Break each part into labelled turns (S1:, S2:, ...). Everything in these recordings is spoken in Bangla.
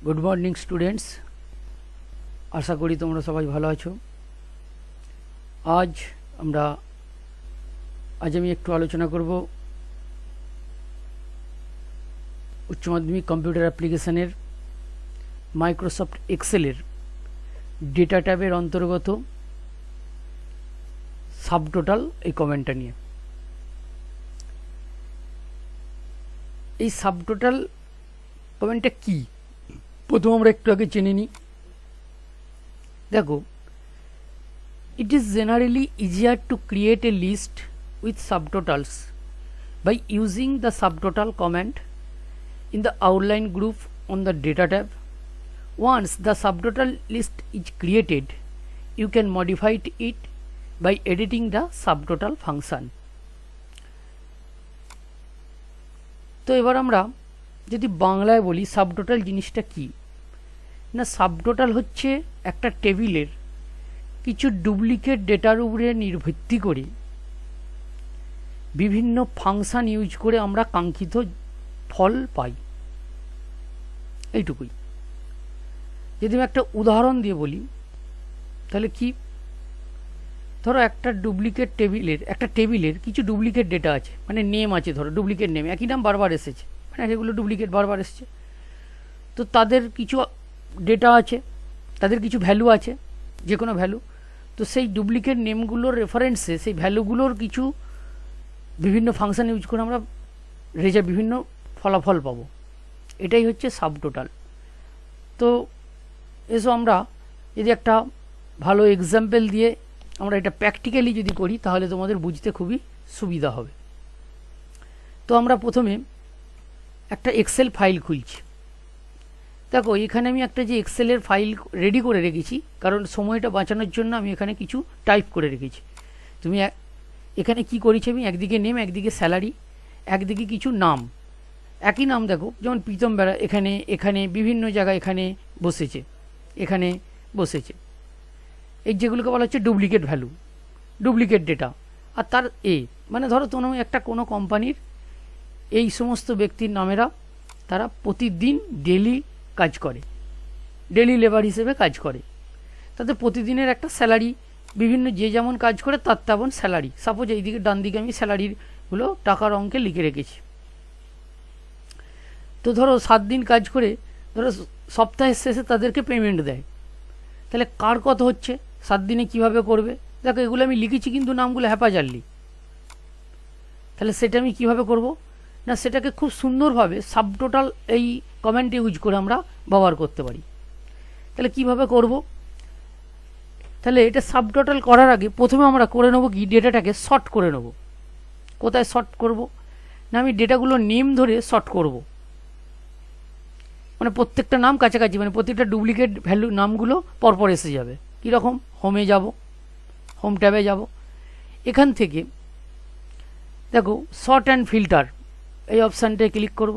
S1: गुड मर्निंग स्टूडेंट्स आशा करी तुम्हारा सबाई भालो आछो। आज आमी एकटू आलोचना करब उच्च माध्यमिक कम्पिউটার অ্যাপ্লিকেশনের মাইক্রোসফট এক্সেলের डेटा टैबेर अंतर्गत सबटोटाल এই কমেন্টটা নিয়ে। এই सबटोटाल कमेंटটা কি प्रथम আমরা একটু আগে জেনে নিই। देखो, it is generally easier to create a list with subtotals by using the subtotal command in the outline group on the data tab. Once the subtotal list is created, you can modify it by editing the subtotal function. तो এবার আমরা যদি বাংলায় বলি সাবটোটাল জিনিসটা কি না, সাবটোটাল হচ্ছে একটা টেবিলের কিছু ডুপ্লিকেট ডেটার উপরে নির্ভর করে বিভিন্ন ফাংশন ইউজ করে আমরা কাঙ্ক্ষিত ফল পাই, এইটুকুই। যদি আমি একটা উদাহরণ দিয়ে বলি তাহলে কি, ধরো একটা ডুপ্লিকেট টেবিলের কিছু ডুপ্লিকেট ডেটা আছে, মানে নেম আছে, ধরো ডুপ্লিকেট নেম, একই নাম বারবার এসেছে, মানে সেগুলো ডুপ্লিকেট বারবার এসেছে। তো তাদের কিছু ডেটা আছে, তাদের কিছু ভ্যালু আছে, যে কোনো ভ্যালু। তো সেই ডুপ্লিকেট নেমগুলোর রেফারেন্সে সেই ভ্যালুগুলোর কিছু বিভিন্ন ফাংশন ইউজ করে আমরা বিভিন্ন ফলাফল পাবো, এটাই হচ্ছে সাবটোটাল। তো এসো আমরা যদি একটা ভালো এক্সাম্পল দিয়ে আমরা এটা প্র্যাকটিক্যালি যদি করি তাহলে তোমাদের বুঝতে খুবই সুবিধা হবে। তো আমরা প্রথমে একটা এক্সেল ফাইল খুলছি। দেখো, এখানে আমি একটা যে এক্সেলের ফাইল রেডি করে রেখেছি, কারণ সময়টা বাঁচানোর জন্য আমি এখানে কিছু টাইপ করে রেখেছি। তুমি এখানে কি করেছি, আমি একদিকে নেম, একদিকে স্যালারি, একদিকে কিছু নাম, একই নাম। দেখো, যেমন প্রীতম বেড়া এখানে এখানে বিভিন্ন জায়গায় এখানে বসেছে, এখানে বসেছে, এই যেগুলোকে বলা হচ্ছে ডুপ্লিকেট ভ্যালু, ডুপ্লিকেট ডেটা। আর তার মানে ধরো তুমি একটা কোনো কোম্পানির এই সমস্ত ব্যক্তির নামেরা তারা প্রতিদিন ডেলি কাজ করে, ডেলি লেবার হিসেবে কাজ করে, তাদের প্রতিদিনের একটা স্যালারি, বিভিন্ন যে যেমন কাজ করে তার তেমন স্যালারি। সাপোজ এইদিকে ডান দিকে আমি স্যালারিগুলো টাকার অঙ্কে লিখে রেখেছি। তো ধরো 7 দিন কাজ করে ধরো সপ্তাহের শেষে তাদেরকে পেমেন্ট দেয়, তাহলে কার কত হচ্ছে, 7 দিনে কিভাবে করবে। দেখো, এগুলো আমি লিখেছি কিন্তু নামগুলো হ্যাপাজারলি। তাহলে সেটা আমি কিভাবে করব না, সেটাকে খুব সুন্দরভাবে সাবটোটাল এই কমেন্ট ইউজ করে আমরা ব্যবহার করতে পারি। তাহলে কিভাবে করব, তাহলে এটা সাবটোটাল করার আগে প্রথমে আমরা করে নেব কি, ডেটাটাকে শর্ট করে নেব। কোথায় শর্ট করব না, আমি ডেটাগুলো নেম ধরে শর্ট করব, মানে প্রত্যেকটা নাম কাছাকাছি, মানে প্রত্যেকটা ডুপ্লিকেট ভ্যালু নামগুলো পরপর এসে যাবে। কীরকম, হোমে যাব, হোম ট্যাবে যাব, এখান থেকে দেখো শর্ট অ্যান্ড ফিল্টার এই অপশানটায় ক্লিক করব।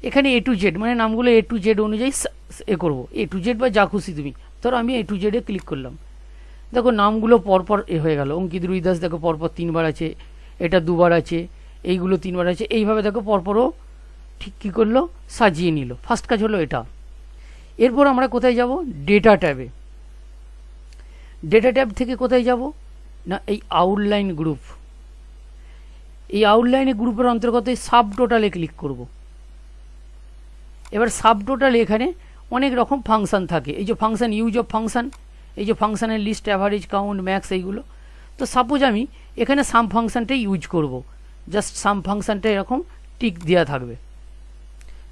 S1: এখানে A to Z মানে নামগুলো A to Z অনুযায়ী করব, A to Z বা যা খুশি তুমি। ধরো আমি A to Z ক্লিক করলাম, দেখো নামগুলো পরপর হয়ে গেল। অঙ্কিত রুইদাস দেখো পরপর 3 বার আছে, এটা 2 বার আছে, এইগুলো 3 বার আছে, এইভাবে দেখো পরপরও ঠিক কী করলো, সাজিয়ে নিল। ফার্স্ট কাজ হলো এটা। এরপর আমরা কোথায় যাব, ডেটা ট্যাবে। ডেটা ট্যাব থেকে কোথায় যাব না, এই আউটলাইন গ্রুপ, এই আউটলাইনে গ্রুপের অন্তর্গত এই সাবটোটালে ক্লিক করব। এবার সাবটোটালে এখানে অনেক রকম ফাংশান থাকে, এই যে ফাংশান, ইউজ অফ ফাংশান, এই যে ফাংশানের লিস্ট, অ্যাভারেজ, কাউন্ট, ম্যাক্স, এইগুলো। তো সাপোজ আমি এখানে সাম ফাংশানটাই ইউজ করব, জাস্ট সাম ফাংশানটা এরকম টিক দেওয়া থাকবে।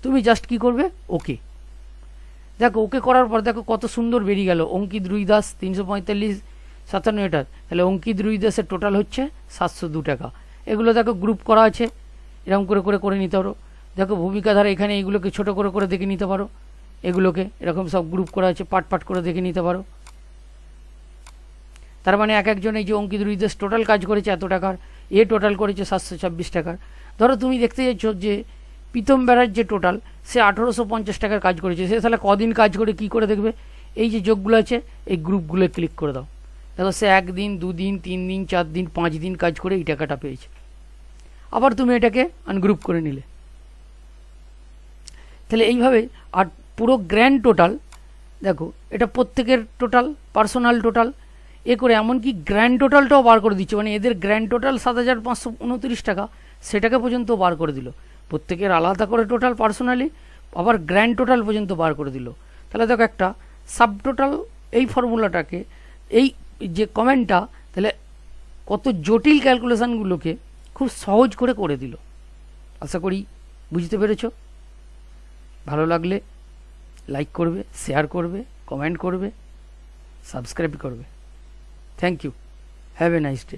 S1: তুমি জাস্ট কি করবে, ওকে। দেখো, ওকে করার পর দেখো কত সুন্দর বেরিয়ে গেল, অঙ্কিত রুইদাস 345 57 এটা। তাহলে অঙ্কিত রুইদাসের টোটাল হচ্ছে 702 টাকা। এগুলো দেখো গ্রুপ করা আছে, এরকম করে করে করে নিতে পারো। দেখো ভূমিকা ধারা এখানে এইগুলোকে ছোট করে করে দেখে নিতে পারো, এগুলোকে এরকম সব গ্রুপ করা আছে, পার্ট পার্ট করে দেখে নিতে পারো। তার মানে এক একজন, এই যে অঙ্কিত রুইদাস টোটাল কাজ করেছে এত টাকার, এ টোটাল করেছে 726 টাকার। ধরো তুমি দেখতে যাচ্ছ যে প্রীতম বেড়ার যে টোটাল, সে 1850 টাকার কাজ করেছে, সে তাহলে কদিন কাজ করে কি করে দেখবে, এই যে যোগগুলো আছে এই গ্রুপগুলো ক্লিক করে দাও। দেখো সে 1 দিন, 2 দিন, 3 দিন, 4 দিন, 5 দিন কাজ করে এই টাকাটা পেয়েছে। আবার তুমি এটাকে আনগ্রুপ করে নিলে, তাহলে এইভাবে। আর পুরো গ্র্যান্ড টোটাল, দেখো এটা প্রত্যেকের টোটাল, পার্সোনাল টোটাল, এ করে এমনকি গ্র্যান্ড টোটালটাও বার করে দিচ্ছে, মানে এদের গ্র্যান্ড টোটাল 7,529 টাকা, সেটাকে পর্যন্ত বার করে দিল। প্রত্যেকের আলাদা করে টোটাল পার্সোনালি, আবার গ্র্যান্ড টোটাল পর্যন্ত বার করে দিল। তাহলে দেখো একটা সাব টোটাল, এই ফর্মুলাটাকে, এই যে কমেন্টটা, তাহলে কত জটিল ক্যালকুলেশানগুলোকে খুব সহজ করে দিল। আশা করি বুঝতে পেরেছো। ভালো লাগলে লাইক করবে, শেয়ার করবে, কমেন্ট করবে, সাবস্ক্রাইব করবে। Thank you, have a nice day.